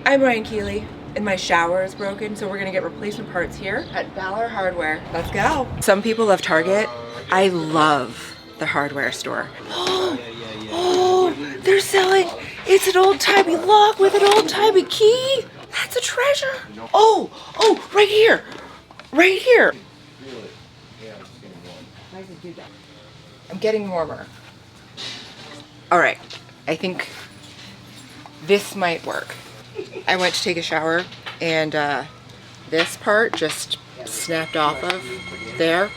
I'm Ryan Keeley and my shower is broken, so we're gonna get replacement parts here at Valor Hardware. Let's go. Some people love Target. I love the hardware store. Oh, they're selling, it's an old-timey lock with an old-timey key. That's a treasure. Oh, right here, right here. I'm getting warmer. All right, I think this might work. I went to take a shower and this part just snapped off of there.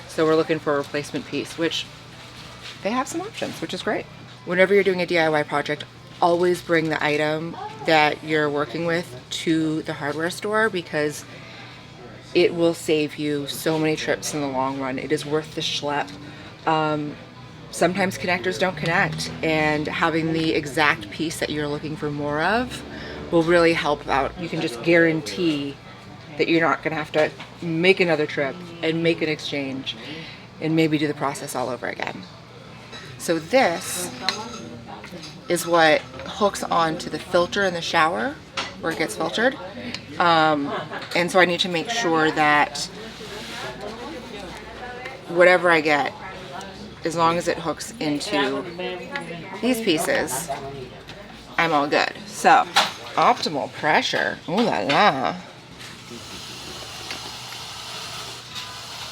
So we're looking for a replacement piece, which they have some options, which is great. Whenever you're doing a DIY project, always bring the item that you're working with to the hardware store because it will save you so many trips in the long run. It is worth the schlep. Sometimes connectors don't connect, and having the exact piece that you're looking for more of will really help out. You can just guarantee that you're not gonna have to make another trip and make an exchange and maybe do the process all over again. So this is what hooks onto the filter in the shower where it gets filtered. And so I need to make sure that whatever I get, as long as it hooks into these pieces, I'm all good. So, optimal pressure. Ooh la la.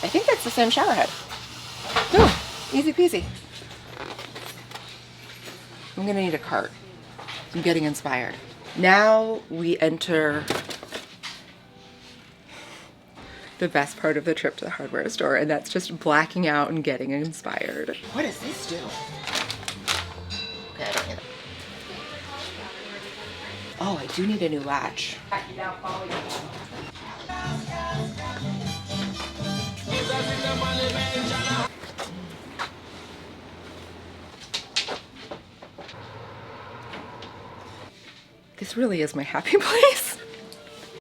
I think that's the same shower head. Ooh, easy peasy. I'm gonna need a cart. I'm getting inspired. Now we enter the best part of the trip to the hardware store, and that's just blacking out and getting inspired. What does this do? Okay, I don't need that. Oh, I do need a new latch. This really is my happy place.